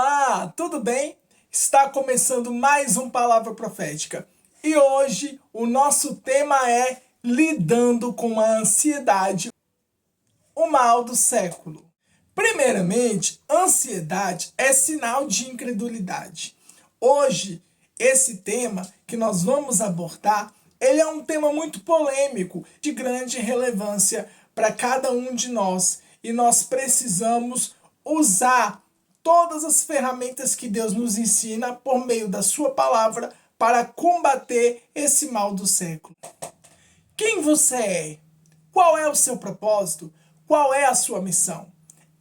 Olá, tudo bem? Está começando mais um Palavra Profética. E hoje o nosso tema é lidando com a ansiedade, o mal do século. Primeiramente, ansiedade é sinal de incredulidade. Hoje, esse tema que nós vamos abordar, ele é um tema muito polêmico, de grande relevância para cada um de nós. E nós precisamos usar todas as ferramentas que Deus nos ensina por meio da sua palavra para combater esse mal do século. Quem você é? Qual é o seu propósito? Qual é a sua missão?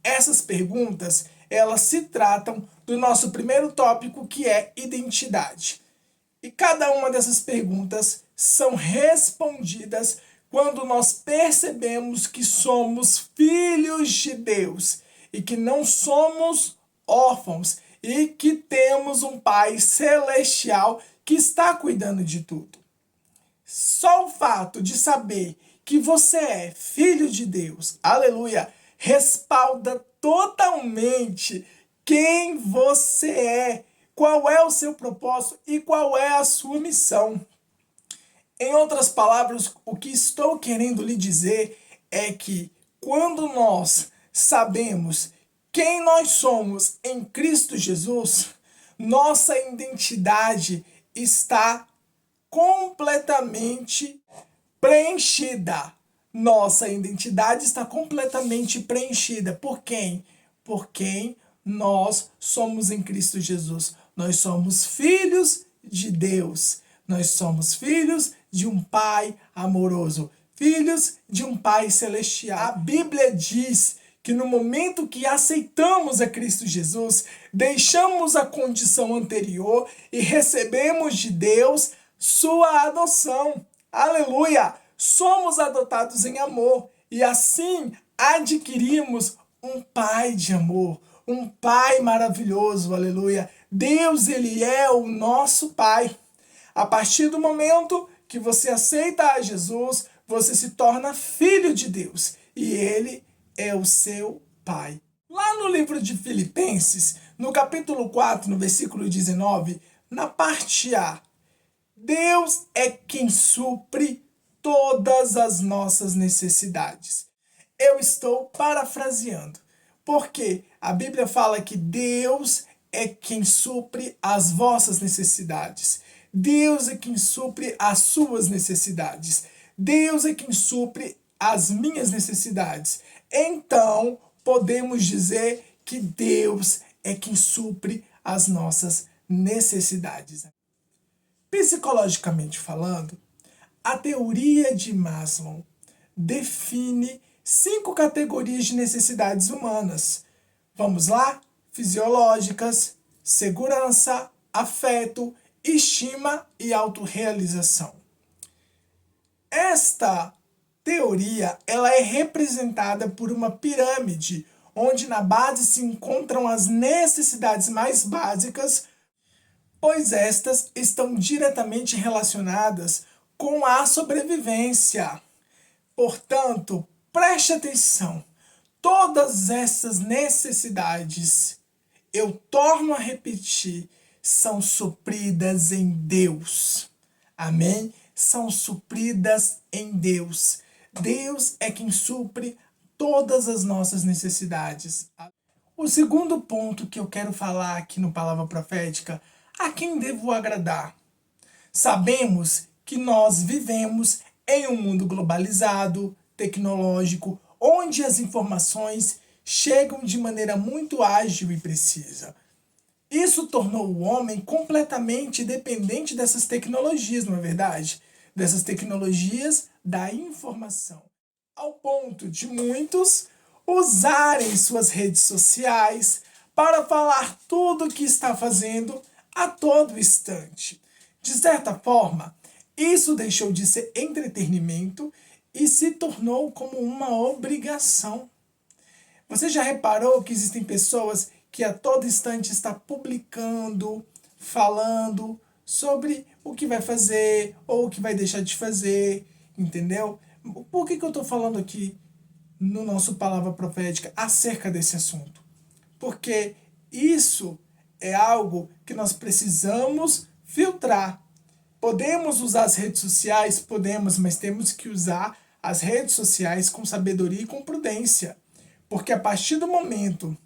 Essas perguntas, elas se tratam do nosso primeiro tópico, que é identidade. E cada uma dessas perguntas são respondidas quando nós percebemos que somos filhos de Deus e que não somos órfãos e que temos um Pai celestial que está cuidando de tudo. Só o fato de saber que você é filho de Deus, aleluia, respalda totalmente quem você é, qual é o seu propósito e qual é a sua missão. Em outras palavras, o que estou querendo lhe dizer é que quando nós sabemos quem nós somos em Cristo Jesus, nossa identidade está completamente preenchida. Nossa identidade está completamente preenchida. Por quem? Por quem nós somos em Cristo Jesus. Nós somos filhos de Deus. Nós somos filhos de um Pai amoroso. Filhos de um Pai celestial. A Bíblia diz que no momento que aceitamos a Cristo Jesus, deixamos a condição anterior e recebemos de Deus sua adoção. Aleluia! Somos adotados em amor e assim adquirimos um Pai de amor, um Pai maravilhoso, aleluia. Deus, Ele é o nosso Pai. A partir do momento que você aceita a Jesus, você se torna filho de Deus e Ele é o seu Pai. Lá no livro de Filipenses, no capítulo 4, no versículo 19, na parte A, Deus é quem supre todas as nossas necessidades. Eu estou parafraseando, porque a Bíblia fala que Deus é quem supre as vossas necessidades. Deus é quem supre as suas necessidades. Deus é quem supre as minhas necessidades. Então, podemos dizer que Deus é quem supre as nossas necessidades. Psicologicamente falando, a teoria de Maslow define 5 categorias de necessidades humanas. Vamos lá? Fisiológicas, segurança, afeto, estima e autorrealização. Esta teoria, ela é representada por uma pirâmide, onde na base se encontram as necessidades mais básicas, pois estas estão diretamente relacionadas com a sobrevivência. Portanto, preste atenção, todas essas necessidades, eu torno a repetir, são supridas em Deus. Amém? São supridas em Deus. Deus é quem supre todas as nossas necessidades. O segundo ponto que eu quero falar aqui no Palavra Profética, a quem devo agradar? Sabemos que nós vivemos em um mundo globalizado, tecnológico, onde as informações chegam de maneira muito ágil e precisa. Isso tornou o homem completamente dependente dessas tecnologias, não é verdade? Dessas tecnologias da informação. Ao ponto de muitos usarem suas redes sociais para falar tudo o que está fazendo a todo instante. De certa forma, isso deixou de ser entretenimento e se tornou como uma obrigação. Você já reparou que existem pessoas que a todo instante está publicando, falando sobre o que vai fazer ou o que vai deixar de fazer, entendeu? Por que eu estou falando aqui no nosso Palavra Profética acerca desse assunto? Porque isso é algo que nós precisamos filtrar. Podemos usar as redes sociais? Podemos, mas temos que usar as redes sociais com sabedoria e com prudência. Porque a partir do momento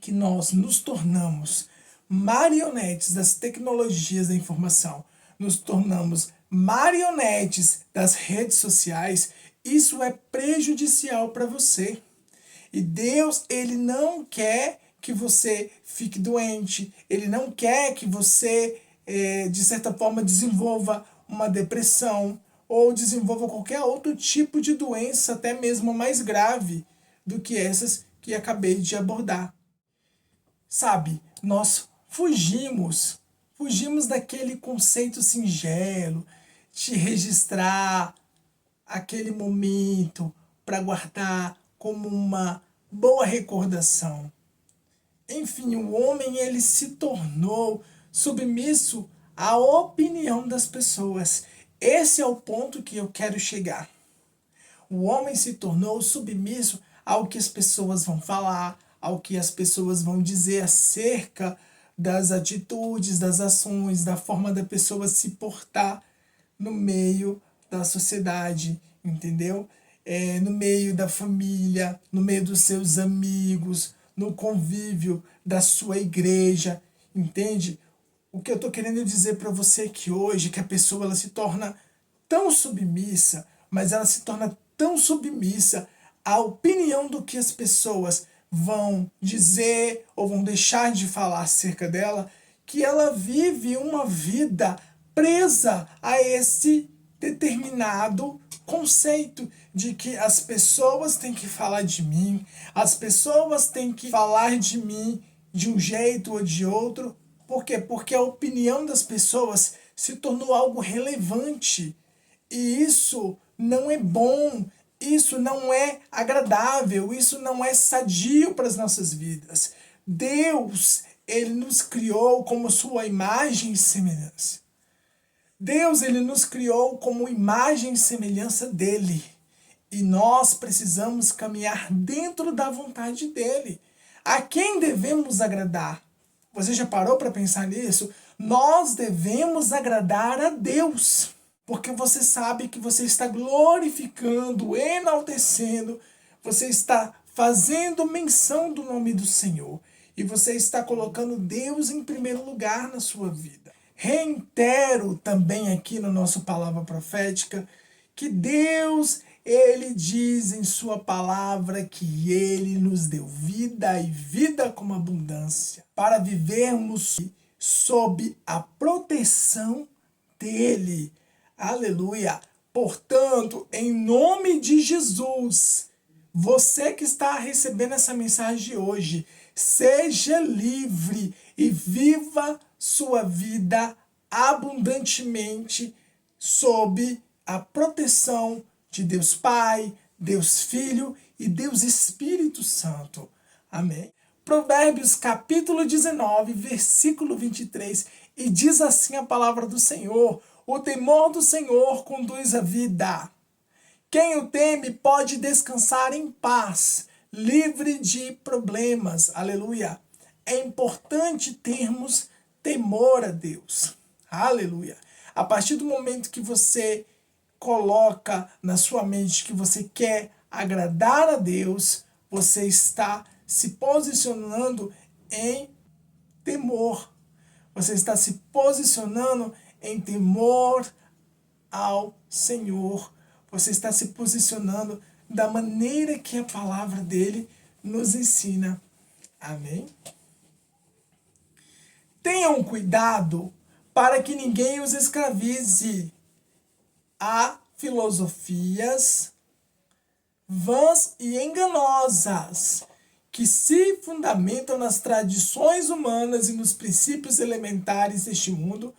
que nós nos tornamos marionetes das tecnologias da informação, nos tornamos marionetes das redes sociais, isso é prejudicial para você. E Deus, ele não quer que você fique doente, ele não quer que você, de certa forma, desenvolva uma depressão ou desenvolva qualquer outro tipo de doença, até mesmo mais grave do que essas que acabei de abordar. Sabe, nós fugimos daquele conceito singelo de registrar aquele momento para guardar como uma boa recordação. Enfim, o homem ele se tornou submisso à opinião das pessoas. Esse é o ponto que eu quero chegar. O homem se tornou submisso ao que as pessoas vão falar, ao que as pessoas vão dizer acerca das atitudes, das ações, da forma da pessoa se portar no meio da sociedade, entendeu? No meio da família, no meio dos seus amigos, no convívio da sua igreja, entende? O que eu estou querendo dizer para você é que hoje que a pessoa ela se torna tão submissa, mas ela se torna tão submissa à opinião do que as pessoas vão dizer ou vão deixar de falar acerca dela, que ela vive uma vida presa a esse determinado conceito de que as pessoas têm que falar de mim, as pessoas têm que falar de mim de um jeito ou de outro. Por quê? Porque a opinião das pessoas se tornou algo relevante. E isso não é bom, isso não é agradável, isso não é sadio para as nossas vidas. Deus, ele nos criou como sua imagem e semelhança. Deus, ele nos criou como imagem e semelhança dele. E nós precisamos caminhar dentro da vontade dele. A quem devemos agradar? Você já parou para pensar nisso? Nós devemos agradar a Deus. Porque você sabe que você está glorificando, enaltecendo, você está fazendo menção do nome do Senhor. E você está colocando Deus em primeiro lugar na sua vida. Reitero também aqui na nossa palavra profética que Deus, ele diz em sua palavra que ele nos deu vida e vida com abundância para vivermos sob a proteção dele. Aleluia! Portanto, em nome de Jesus, você que está recebendo essa mensagem hoje, seja livre e viva sua vida abundantemente sob a proteção de Deus Pai, Deus Filho e Deus Espírito Santo. Amém? Provérbios capítulo 19, versículo 23, e diz assim a palavra do Senhor: o temor do Senhor conduz à vida. Quem o teme pode descansar em paz, livre de problemas. Aleluia. É importante termos temor a Deus. Aleluia. A partir do momento que você coloca na sua mente que você quer agradar a Deus, você está se posicionando em temor. Você está se posicionando em temor ao Senhor. Você está se posicionando da maneira que a palavra dele nos ensina. Amém? Tenham cuidado para que ninguém os escravize a filosofias vãs e enganosas, que se fundamentam nas tradições humanas e nos princípios elementares deste mundo,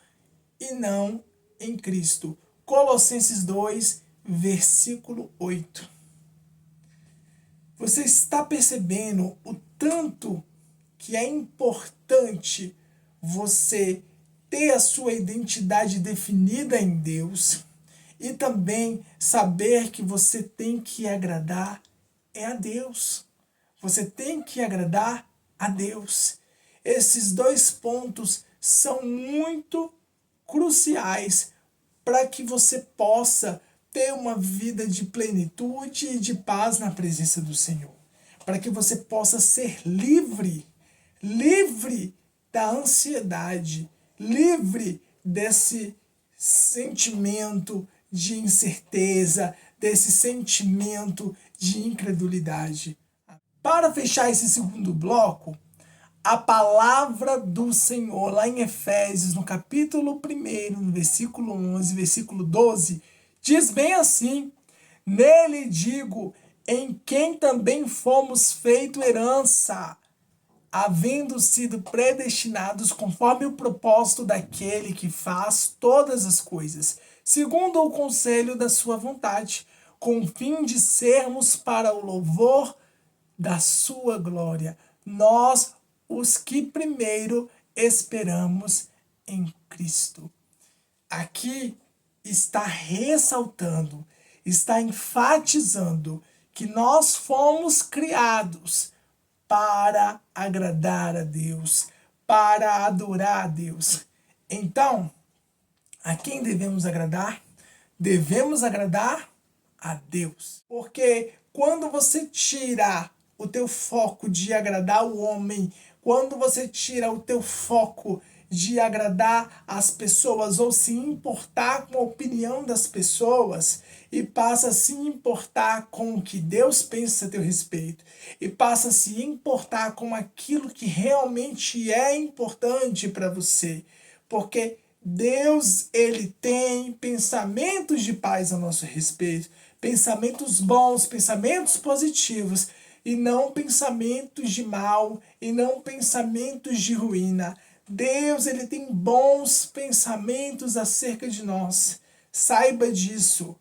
e não em Cristo. Colossenses 2, versículo 8. Você está percebendo o tanto que é importante você ter a sua identidade definida em Deus e também saber que você tem que agradar a Deus. Você tem que agradar a Deus. Esses dois pontos são muito cruciais para que você possa ter uma vida de plenitude e de paz na presença do Senhor. Para que você possa ser livre, livre da ansiedade, livre desse sentimento de incerteza, desse sentimento de incredulidade. Para fechar esse segundo bloco, a palavra do Senhor, lá em Efésios, no capítulo 1, no versículo 11, versículo 12, diz bem assim: nele digo, em quem também fomos feito herança, havendo sido predestinados conforme o propósito daquele que faz todas as coisas, segundo o conselho da sua vontade, com o fim de sermos para o louvor da sua glória. Nós, os que primeiro esperamos em Cristo. Aqui está ressaltando, está enfatizando que nós fomos criados para agradar a Deus, para adorar a Deus. Então, a quem devemos agradar? Devemos agradar a Deus. Porque quando você tira o teu foco de agradar o homem, quando você tira o teu foco de agradar as pessoas ou se importar com a opinião das pessoas e passa a se importar com o que Deus pensa a teu respeito e passa a se importar com aquilo que realmente é importante para você, porque Deus, ele tem pensamentos de paz a nosso respeito, pensamentos bons, pensamentos positivos, e não pensamentos de mal, e não pensamentos de ruína. Deus, ele tem bons pensamentos acerca de nós. Saiba disso.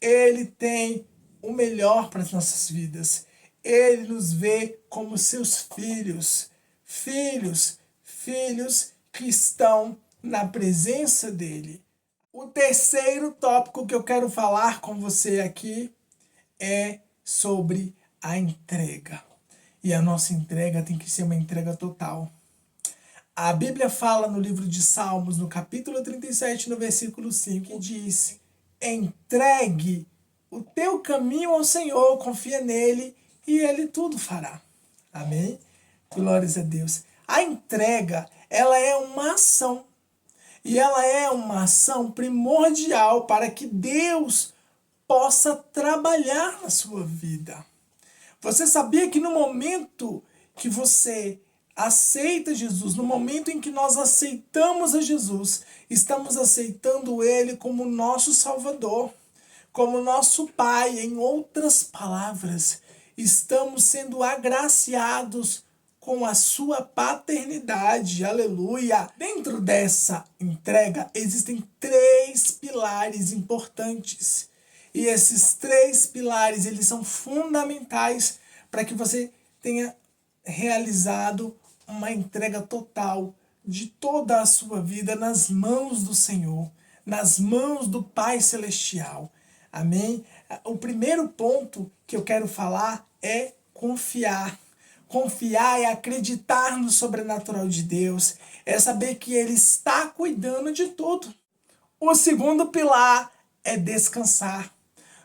Ele tem o melhor para as nossas vidas. Ele nos vê como seus filhos. Filhos que estão na presença dele. O terceiro tópico que eu quero falar com você aqui é sobre a entrega. E a nossa entrega tem que ser uma entrega total. A Bíblia fala no livro de Salmos, no capítulo 37, no versículo 5, que diz: entregue o teu caminho ao Senhor, confia nele e ele tudo fará. Amém? Glórias a Deus. A entrega, ela é uma ação. E ela é uma ação primordial para que Deus possa trabalhar na sua vida. Você sabia que no momento que você aceita Jesus, no momento em que nós aceitamos a Jesus, estamos aceitando Ele como nosso Salvador, como nosso Pai, em outras palavras, estamos sendo agraciados com a sua paternidade, aleluia. Dentro dessa entrega existem 3 pilares importantes. E esses 3 pilares, eles são fundamentais para que você tenha realizado uma entrega total de toda a sua vida nas mãos do Senhor, nas mãos do Pai Celestial. Amém? O primeiro ponto que eu quero falar é confiar. Confiar é acreditar no sobrenatural de Deus, é saber que Ele está cuidando de tudo. O segundo pilar é descansar,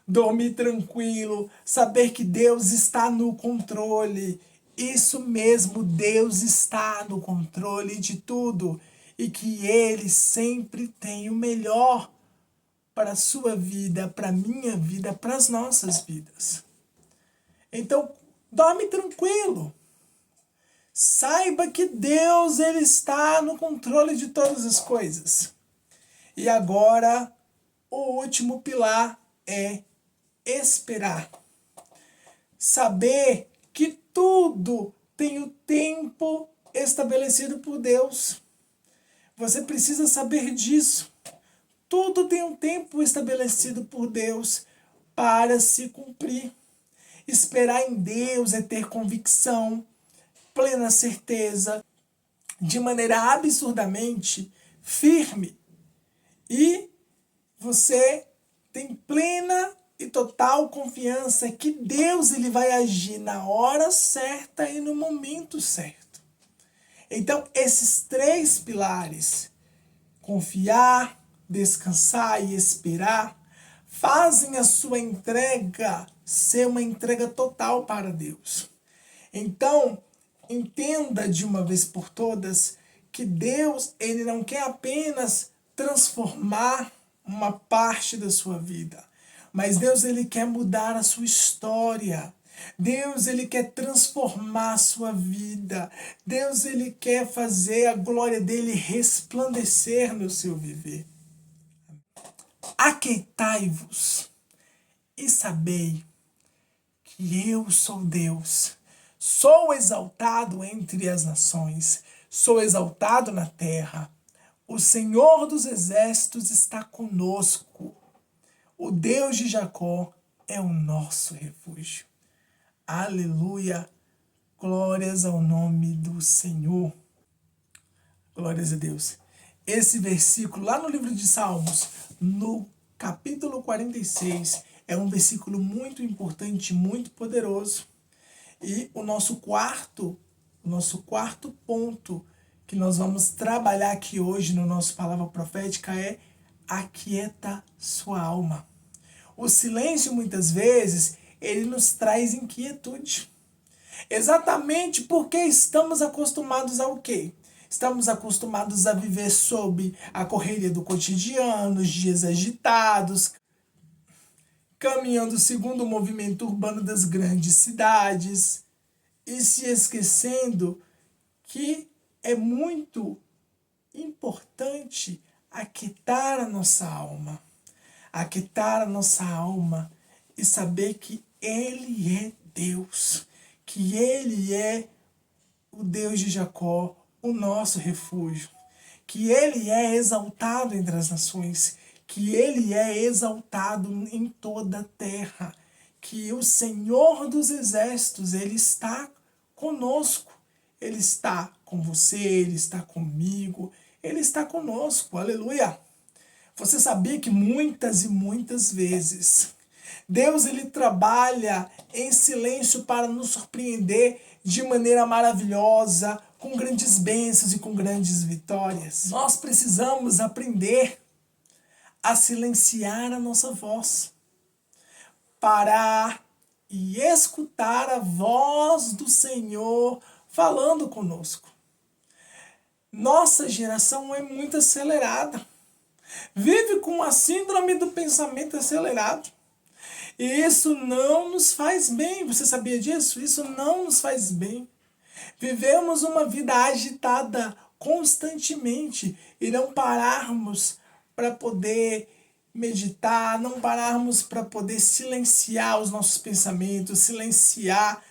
dormir tranquilo, saber que Deus está no controle. Isso mesmo, Deus está no controle de tudo e que Ele sempre tem o melhor para a sua vida, para a minha vida, para as nossas vidas. Então, dorme tranquilo. Saiba que Deus, ele está no controle de todas as coisas. E agora, o último pilar é esperar. Saber que tudo tem o tempo estabelecido por Deus. Você precisa saber disso. Tudo tem um tempo estabelecido por Deus para se cumprir. Esperar em Deus é ter convicção, plena certeza, de maneira absurdamente firme. E você tem plena e total confiança que Deus, ele vai agir na hora certa e no momento certo. Então, esses três pilares, confiar, descansar e esperar, fazem a sua entrega ser uma entrega total para Deus. Então, entenda de uma vez por todas que Deus, ele não quer apenas transformar uma parte da sua vida, mas Deus, ele quer mudar a sua história. Deus, ele quer transformar a sua vida. Deus, ele quer fazer a glória dele resplandecer no seu viver. Aquietai-vos e sabei que eu sou Deus. Sou exaltado entre as nações, sou exaltado na terra. O Senhor dos exércitos está conosco. O Deus de Jacó é o nosso refúgio. Aleluia! Glórias ao nome do Senhor. Glórias a Deus. Esse versículo lá no livro de Salmos, no capítulo 46, é um versículo muito importante, muito poderoso. E o nosso quarto ponto que nós vamos trabalhar aqui hoje no nosso Palavra Profética é aquieta sua alma. O silêncio, muitas vezes, ele nos traz inquietude. Exatamente porque estamos acostumados ao quê? Estamos acostumados a viver sob a correria do cotidiano, os dias agitados, caminhando segundo o movimento urbano das grandes cidades e se esquecendo que é muito importante aquietar a nossa alma. Aquietar a nossa alma e saber que Ele é Deus, que Ele é o Deus de Jacó, o nosso refúgio, que Ele é exaltado entre as nações, que Ele é exaltado em toda a terra, que o Senhor dos exércitos, Ele está conosco, Ele está com você, Ele está comigo, Ele está conosco, aleluia! Você sabia que muitas e muitas vezes Deus, ele trabalha em silêncio para nos surpreender de maneira maravilhosa, com grandes bênçãos e com grandes vitórias. Nós precisamos aprender a silenciar a nossa voz, parar e escutar a voz do Senhor falando conosco. Nossa geração é muito acelerada. Vive com a síndrome do pensamento acelerado. E isso não nos faz bem. Você sabia disso? Isso não nos faz bem. Vivemos uma vida agitada constantemente e não pararmos para poder meditar, não pararmos para poder silenciar os nossos pensamentos, silenciar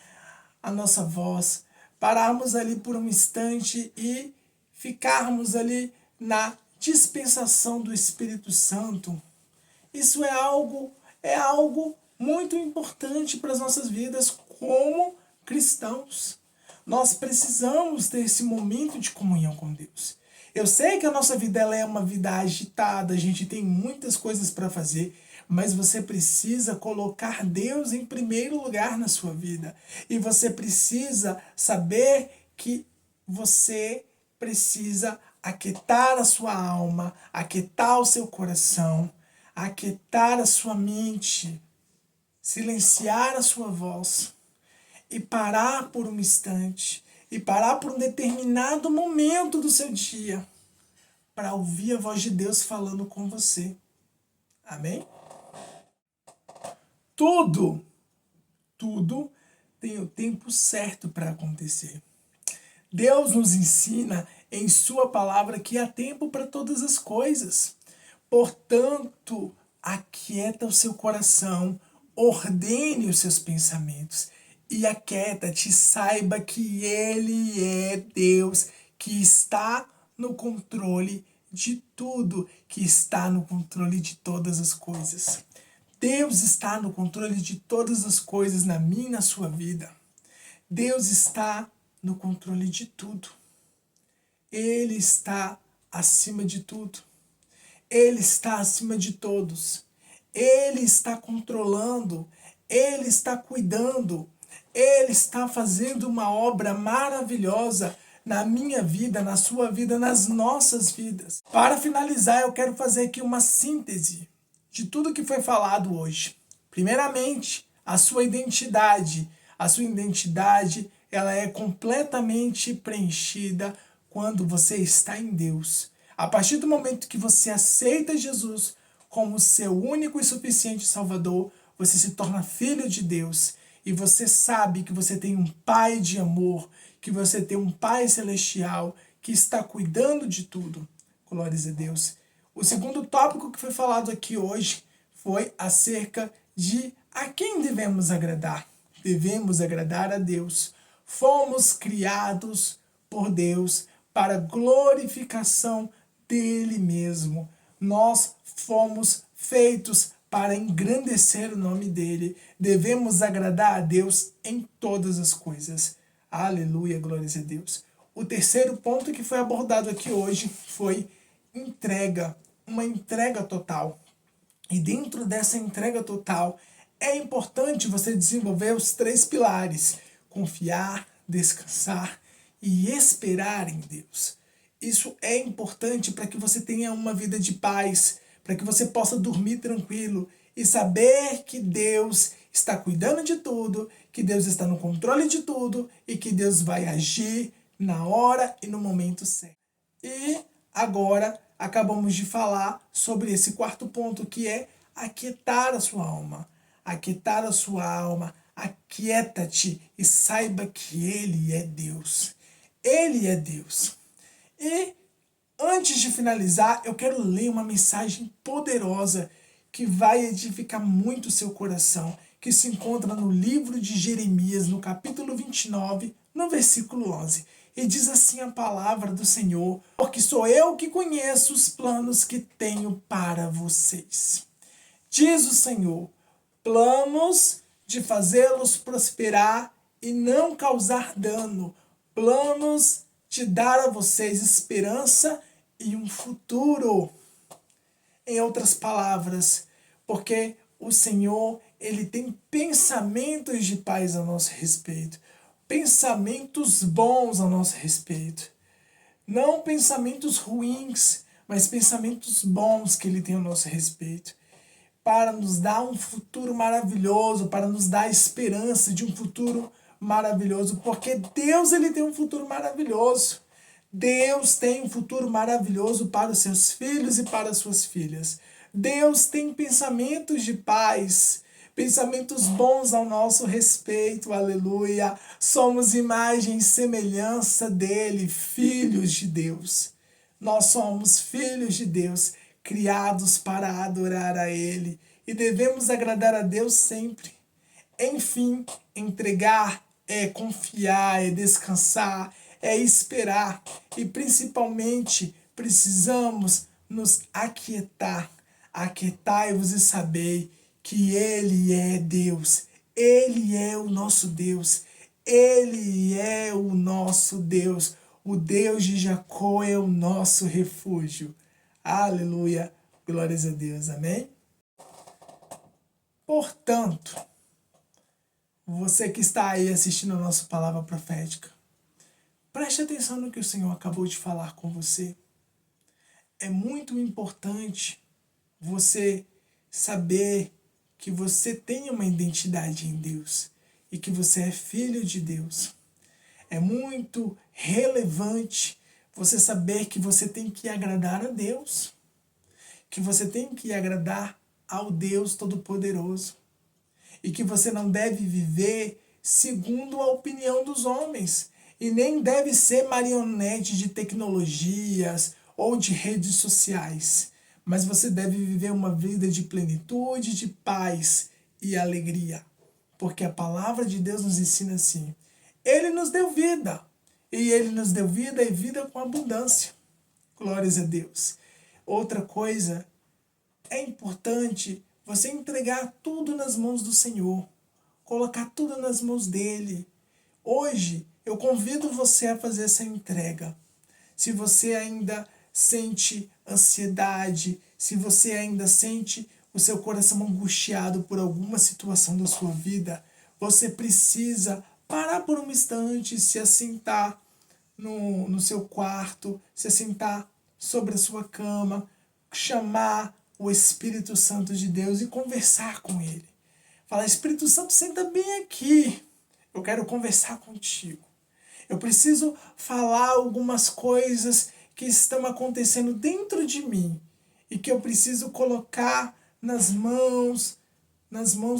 a nossa voz, pararmos ali por um instante e ficarmos ali na dispensação do Espírito Santo. Isso é algo muito importante para as nossas vidas como cristãos. Nós precisamos ter esse momento de comunhão com Deus. Eu sei que a nossa vida ela é uma vida agitada, a gente tem muitas coisas para fazer, mas você precisa colocar Deus em primeiro lugar na sua vida. E você precisa saber que você precisa aquietar a sua alma, aquietar o seu coração, aquietar a sua mente, silenciar a sua voz e parar por um instante, e parar por um determinado momento do seu dia para ouvir a voz de Deus falando com você. Amém? Tudo tem o tempo certo para acontecer. Deus nos ensina em sua palavra que há tempo para todas as coisas. Portanto, aquieta o seu coração, ordene os seus pensamentos e aquieta-te, saiba que Ele é Deus, que está no controle de tudo, que está no controle de todas as coisas. Deus está no controle de todas as coisas na minha e na sua vida. Deus está no controle de tudo. Ele está acima de tudo. Ele está acima de todos. Ele está controlando. Ele está cuidando. Ele está fazendo uma obra maravilhosa na minha vida, na sua vida, nas nossas vidas. Para finalizar, eu quero fazer aqui uma síntese de tudo que foi falado hoje. Primeiramente, a sua identidade. A sua identidade, ela é completamente preenchida quando você está em Deus. A partir do momento que você aceita Jesus como seu único e suficiente Salvador, você se torna filho de Deus. E você sabe que você tem um Pai de amor, que você tem um Pai celestial que está cuidando de tudo. Glórias a Deus. O segundo tópico que foi falado aqui hoje foi acerca de a quem devemos agradar. Devemos agradar a Deus. Fomos criados por Deus para a glorificação dele mesmo. Nós fomos feitos para engrandecer o nome dele. Devemos agradar a Deus em todas as coisas. Aleluia, glórias a Deus. O terceiro ponto que foi abordado aqui hoje foi entrega, uma entrega total. E dentro dessa entrega total, é importante você desenvolver os 3 pilares: confiar, descansar e esperar em Deus. Isso é importante para que você tenha uma vida de paz, para que você possa dormir tranquilo e saber que Deus está cuidando de tudo, que Deus está no controle de tudo e que Deus vai agir na hora e no momento certo. E agora acabamos de falar sobre esse quarto ponto, que é aquietar a sua alma. Aquietar a sua alma, aquieta-te e saiba que Ele é Deus. Ele é Deus. E antes de finalizar, eu quero ler uma mensagem poderosa que vai edificar muito o seu coração, que se encontra no livro de Jeremias, no capítulo 29, no versículo 11. E diz assim a palavra do Senhor: porque sou eu que conheço os planos que tenho para vocês. Diz o Senhor, planos de fazê-los prosperar e não causar dano, planos de dar a vocês esperança e um futuro. Em outras palavras, porque o Senhor, Ele tem pensamentos de paz a nosso respeito, pensamentos bons a nosso respeito. Não pensamentos ruins, mas pensamentos bons que Ele tem a nosso respeito, para nos dar um futuro maravilhoso, para nos dar esperança de um futuro maravilhoso, porque Deus, Ele tem um futuro maravilhoso. Deus tem um futuro maravilhoso para os seus filhos e para as suas filhas. Deus tem pensamentos de paz, pensamentos bons ao nosso respeito, aleluia. Somos imagem e semelhança dele, filhos de Deus. Nós somos filhos de Deus, criados para adorar a Ele, e devemos agradar a Deus sempre. Enfim, entregar é confiar, é descansar, é esperar, e principalmente precisamos nos aquietar. Aquietai-vos e sabei que Ele é Deus, Ele é o nosso Deus, Ele é o nosso Deus, o Deus de Jacó é o nosso refúgio. Aleluia, glórias a Deus, amém? Portanto, você que está aí assistindo a nossa palavra profética, preste atenção no que o Senhor acabou de falar com você. É muito importante você saber que você tem uma identidade em Deus e que você é filho de Deus. É muito relevante você saber que você tem que agradar a Deus, que você tem que agradar ao Deus Todo-Poderoso, e que você não deve viver segundo a opinião dos homens, e nem deve ser marionete de tecnologias ou de redes sociais, mas você deve viver uma vida de plenitude, de paz e alegria, porque a palavra de Deus nos ensina assim: Ele nos deu vida, e Ele nos deu vida e vida com abundância. Glórias a Deus. Outra coisa, é importante você entregar tudo nas mãos do Senhor, colocar tudo nas mãos dEle. Hoje, eu convido você a fazer essa entrega. Se você ainda sente ansiedade, se você ainda sente o seu coração angustiado por alguma situação da sua vida, você precisa parar por um instante, se assentar, no seu quarto, se sentar sobre a sua cama, chamar o Espírito Santo de Deus e conversar com ele. Falar: Espírito Santo, senta bem aqui. Eu quero conversar contigo. Eu preciso falar algumas coisas que estão acontecendo dentro de mim e que eu preciso colocar nas mãos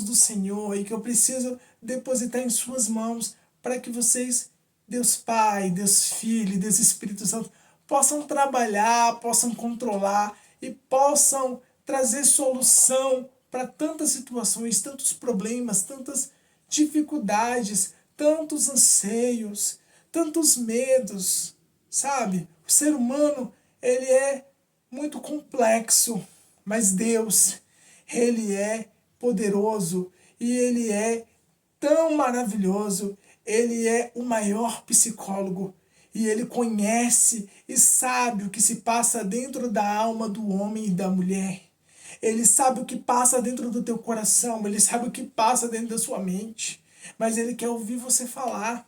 do Senhor, e que eu preciso depositar em suas mãos para que vocês, Deus Pai, Deus Filho e Deus Espírito Santo, possam trabalhar, possam controlar e possam trazer solução para tantas situações, tantos problemas, tantas dificuldades, tantos anseios, tantos medos, sabe? O ser humano, ele é muito complexo, mas Deus, ele é poderoso e ele é tão maravilhoso. Ele é o maior psicólogo e ele conhece e sabe o que se passa dentro da alma do homem e da mulher. Ele sabe o que passa dentro do teu coração, ele sabe o que passa dentro da sua mente, mas ele quer ouvir você falar,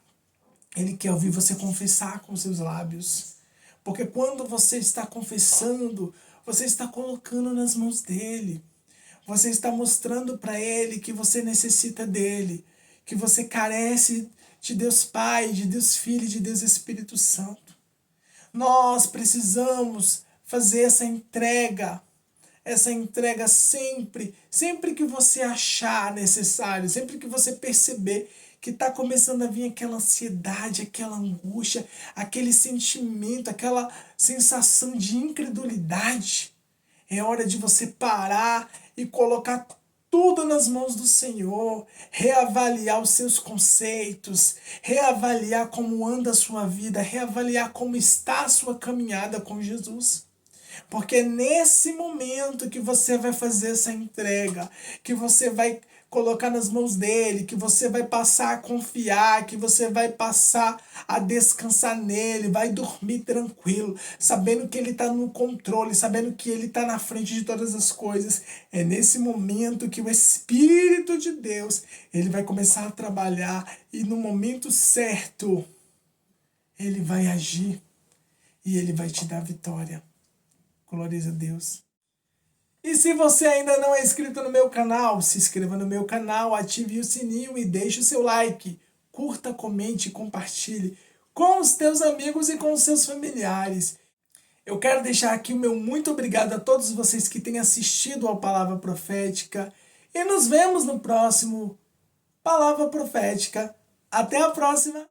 ele quer ouvir você confessar com seus lábios, porque quando você está confessando, você está colocando nas mãos dele, você está mostrando para ele que você necessita dele, que você carece de Deus Pai, de Deus Filho e de Deus Espírito Santo. Nós precisamos fazer essa entrega sempre que você achar necessário, sempre que você perceber que está começando a vir aquela ansiedade, aquela angústia, aquele sentimento, aquela sensação de incredulidade. É hora de você parar e colocar tudo nas mãos do Senhor, reavaliar os seus conceitos, reavaliar como anda a sua vida, reavaliar como está a sua caminhada com Jesus. Porque é nesse momento que você vai fazer essa entrega, que você vai colocar nas mãos dele, que você vai passar a confiar, que você vai passar a descansar nele, vai dormir tranquilo, sabendo que ele está no controle, sabendo que ele está na frente de todas as coisas. É nesse momento que o Espírito de Deus, ele vai começar a trabalhar e no momento certo, ele vai agir e ele vai te dar vitória. Glórias a Deus. E se você ainda não é inscrito no meu canal, se inscreva no meu canal, ative o sininho e deixe o seu like. Curta, comente e compartilhe com os teus amigos e com os seus familiares. Eu quero deixar aqui o meu muito obrigado a todos vocês que têm assistido ao Palavra Profética. E nos vemos no próximo Palavra Profética. Até a próxima!